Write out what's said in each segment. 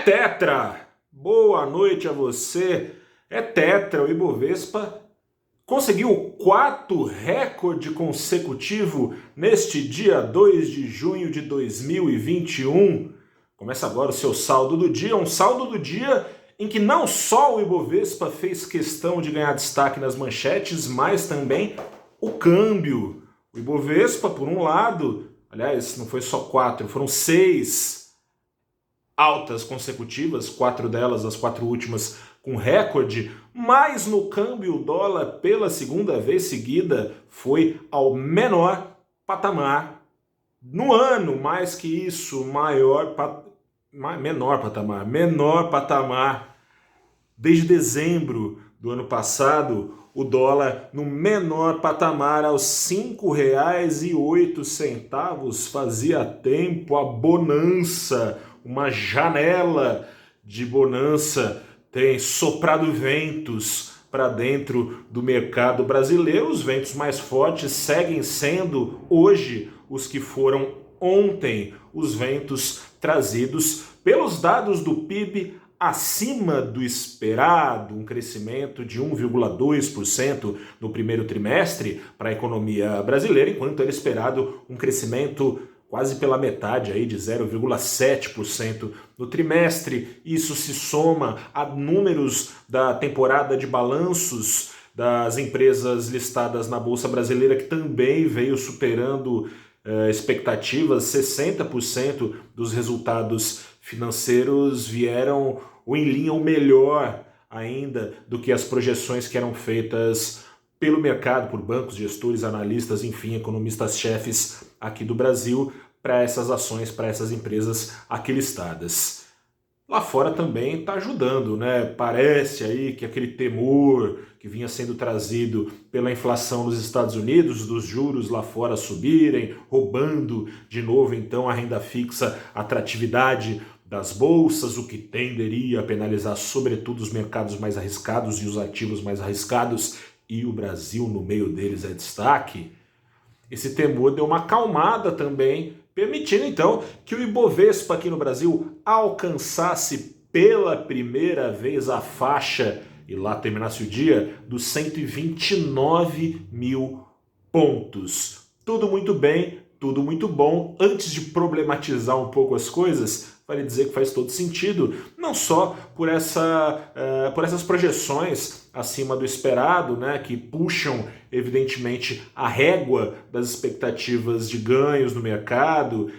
tetra! Boa noite a você. É tetra, o Ibovespa conseguiu o quarto recorde consecutivo neste dia 2 de junho de 2021. Começa agora o seu saldo do dia, um saldo do dia em que não só o Ibovespa fez questão de ganhar destaque nas manchetes, mas também o câmbio. O Ibovespa, por um lado, aliás, não foi só quatro, foram 6 altas consecutivas, 4 delas, as 4 últimas, com recorde, mas no câmbio o dólar, pela segunda vez seguida, foi ao menor patamar no ano. Mais que isso, menor patamar desde dezembro do ano passado. O dólar no menor patamar, aos R$ 5,08. Fazia tempo, a bonança, uma janela de bonança tem soprado ventos para dentro do mercado brasileiro. Os ventos mais fortes seguem sendo hoje os que foram ontem, os ventos trazidos pelos dados do PIB acima do esperado, um crescimento de 1,2% no primeiro trimestre para a economia brasileira, enquanto era esperado um crescimento quase pela metade, aí de 0,7% no trimestre. Isso se soma a números da temporada de balanços das empresas listadas na Bolsa Brasileira, que também veio superando expectativas. 60% dos resultados financeiros vieram ou em linha ou melhor ainda do que as projeções que eram feitas pelo mercado, por bancos, gestores, analistas, enfim, economistas-chefes aqui do Brasil, para essas ações, para essas empresas aqui listadas. Lá fora também está ajudando, né? Parece aí que aquele temor que vinha sendo trazido pela inflação nos Estados Unidos, dos juros lá fora subirem, roubando de novo então a renda fixa, a atratividade das bolsas, o que tenderia a penalizar sobretudo os mercados mais arriscados e os ativos mais arriscados, e o Brasil no meio deles é destaque. Esse temor deu uma acalmada também, permitindo então que o Ibovespa aqui no Brasil alcançasse pela primeira vez a faixa, e lá terminasse o dia, dos 129 mil pontos. Tudo muito bem, tudo muito bom. Antes de problematizar um pouco as coisas, vale dizer que faz todo sentido, não só por essas projeções acima do esperado, né, que puxam evidentemente a régua das expectativas de ganhos no mercado,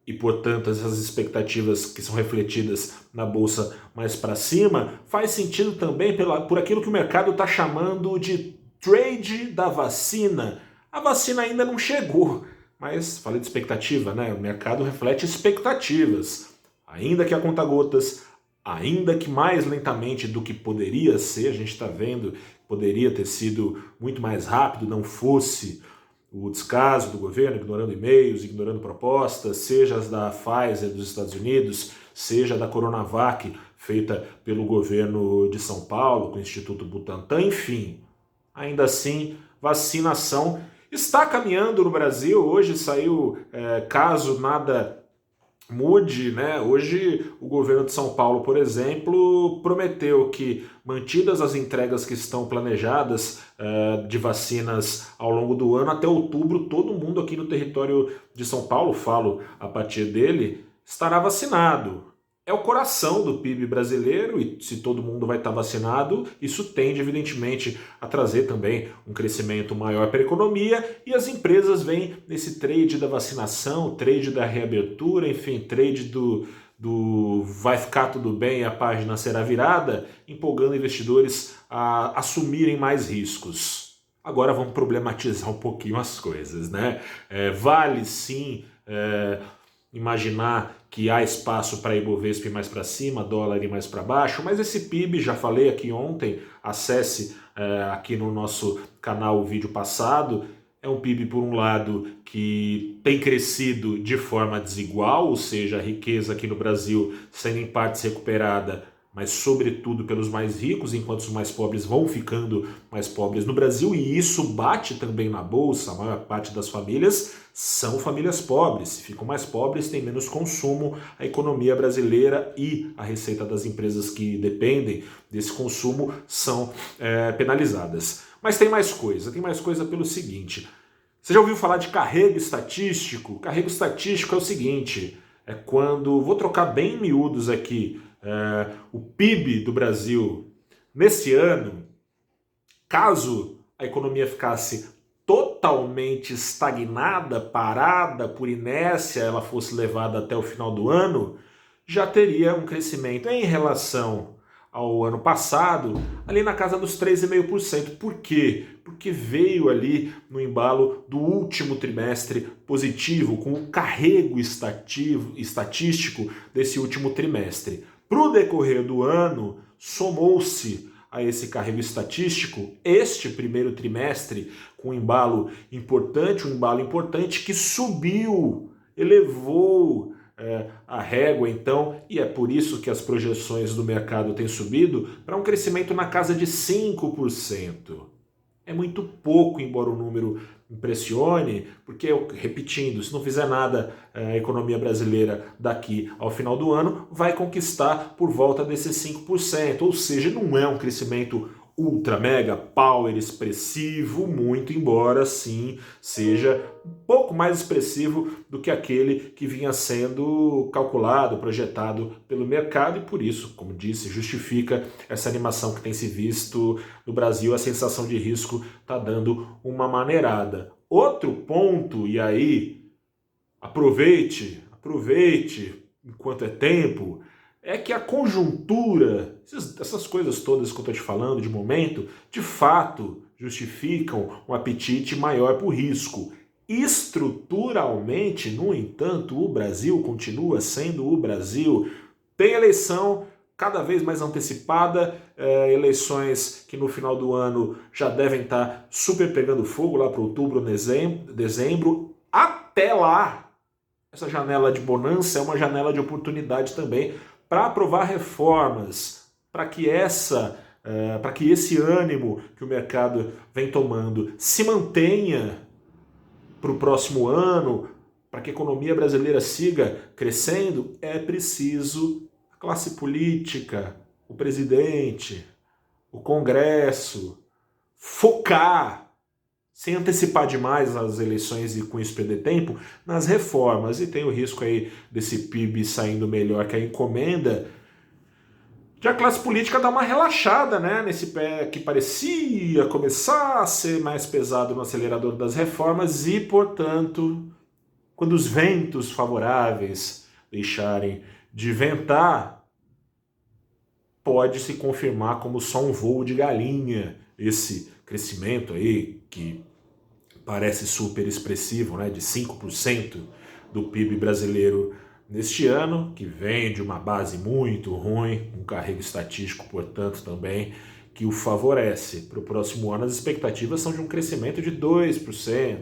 e portanto essas expectativas que são refletidas na bolsa mais para cima. Faz sentido também por aquilo que o mercado está chamando de trade da vacina. A vacina ainda não chegou, mas falei de expectativa, né? O mercado reflete expectativas. Ainda que a conta-gotas, ainda que mais lentamente do que poderia ser, a gente está vendo que poderia ter sido muito mais rápido, não fosse o descaso do governo, ignorando e-mails, ignorando propostas, seja as da Pfizer dos Estados Unidos, seja da Coronavac, feita pelo governo de São Paulo, com o Instituto Butantan, enfim. Ainda assim, vacinação está caminhando no Brasil. Hoje saiu, caso nada mude, né? Hoje o governo de São Paulo, por exemplo, prometeu que, mantidas as entregas que estão planejadas de vacinas ao longo do ano, até outubro, todo mundo aqui no território de São Paulo, falo a partir dele, estará vacinado. É o coração do PIB brasileiro, e se todo mundo vai estar vacinado, isso tende, evidentemente, a trazer também um crescimento maior para a economia, e as empresas vêm nesse trade da vacinação, trade da reabertura, enfim, trade do vai ficar tudo bem, a página será virada, empolgando investidores a assumirem mais riscos. Agora vamos problematizar um pouquinho as coisas, né? Vale sim imaginar que há espaço para Ibovespa ir mais para cima, dólar ir mais para baixo, mas esse PIB, já falei aqui ontem, acesse aqui no nosso canal o vídeo passado, é um PIB, por um lado, que tem crescido de forma desigual, ou seja, a riqueza aqui no Brasil sendo em partes recuperada mas sobretudo pelos mais ricos, enquanto os mais pobres vão ficando mais pobres no Brasil, e isso bate também na bolsa. A maior parte das famílias são famílias pobres. Se ficam mais pobres, tem menos consumo, a economia brasileira e a receita das empresas que dependem desse consumo são penalizadas. Mas tem mais coisa pelo seguinte: você já ouviu falar de carrego estatístico? Carrego estatístico é o seguinte, é quando, vou trocar bem em miúdos aqui, o PIB do Brasil nesse ano, caso a economia ficasse totalmente estagnada, parada, por inércia, ela fosse levada até o final do ano, já teria um crescimento em relação ao ano passado, ali na casa dos 3,5%. Por quê? Porque veio ali no embalo do último trimestre positivo, com o carrego estatístico desse último trimestre. Para o decorrer do ano, somou-se a esse carrego estatístico este primeiro trimestre com um embalo importante que subiu, elevou a régua, então, e é por isso que as projeções do mercado têm subido para um crescimento na casa de 5%. É muito pouco, embora o número impressione, porque, repetindo, se não fizer nada, a economia brasileira daqui ao final do ano vai conquistar por volta desses 5%, ou seja, não é um crescimento ultra, mega, power expressivo, muito embora sim seja um pouco mais expressivo do que aquele que vinha sendo calculado, projetado pelo mercado, e por isso, como disse, justifica essa animação que tem se visto no Brasil. A sensação de risco está dando uma maneirada. Outro ponto, e aí aproveite enquanto é tempo, é que a conjuntura, essas coisas todas que eu estou te falando de momento, de fato justificam um apetite maior por risco. Estruturalmente, no entanto, o Brasil continua sendo o Brasil. Tem eleição cada vez mais antecipada, eleições que no final do ano já devem estar super pegando fogo, lá para outubro, dezembro. Até lá, essa janela de bonança é uma janela de oportunidade também para aprovar reformas, para que esse ânimo que o mercado vem tomando se mantenha para o próximo ano, para que a economia brasileira siga crescendo. É preciso a classe política, o presidente, o Congresso, focar, sem antecipar demais as eleições e com isso perder tempo, nas reformas. E tem o risco aí desse PIB saindo melhor que a encomenda, de a classe política dar uma relaxada, né, nesse pé que parecia começar a ser mais pesado no acelerador das reformas e, portanto, quando os ventos favoráveis deixarem de ventar, pode se confirmar como só um voo de galinha esse crescimento aí que parece super expressivo, né, de 5% do PIB brasileiro neste ano, que vem de uma base muito ruim, um carrego estatístico, portanto, também, que o favorece. Para o próximo ano, as expectativas são de um crescimento de 2%.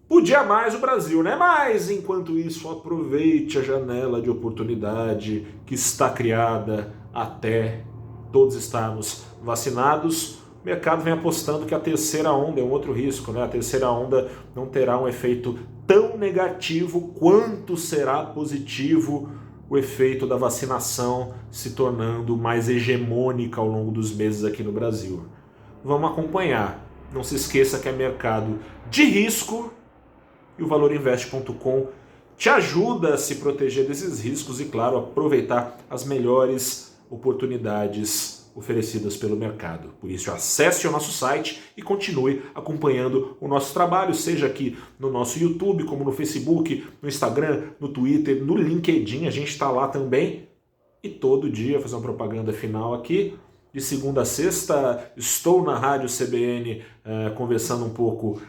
Podia mais o Brasil, né? Mas, enquanto isso, aproveite a janela de oportunidade que está criada até todos estarmos vacinados. O mercado vem apostando que a terceira onda é um outro risco, né? A terceira onda não terá um efeito tão negativo quanto será positivo o efeito da vacinação se tornando mais hegemônica ao longo dos meses aqui no Brasil. Vamos acompanhar. Não se esqueça que é mercado de risco e o valorinvest.com te ajuda a se proteger desses riscos e, claro, aproveitar as melhores oportunidades oferecidas pelo mercado. Por isso, acesse o nosso site e continue acompanhando o nosso trabalho, seja aqui no nosso YouTube, como no Facebook, no Instagram, no Twitter, no LinkedIn, a gente está lá também. E todo dia, fazer uma propaganda final aqui, de segunda a sexta, estou na Rádio CBN conversando um pouco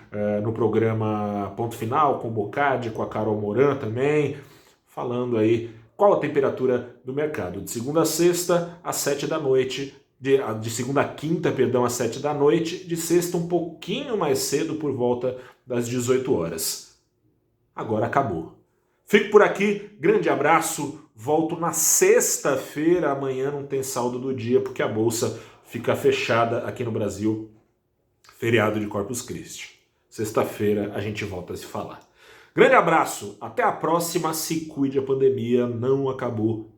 no programa Ponto Final, com o Bocardi, com a Carol Moran também, falando aí qual a temperatura do mercado. De segunda a sexta, às 7 da noite, de segunda a quinta, perdão, às 7 da noite, de sexta um pouquinho mais cedo, por volta das 18 horas. Agora acabou. Fico por aqui, grande abraço, Volto na sexta-feira, amanhã não tem saldo do dia, porque a Bolsa fica fechada aqui no Brasil, feriado de Corpus Christi. Sexta-feira a gente volta a se falar. Grande abraço, até a próxima, se cuide, a pandemia não acabou.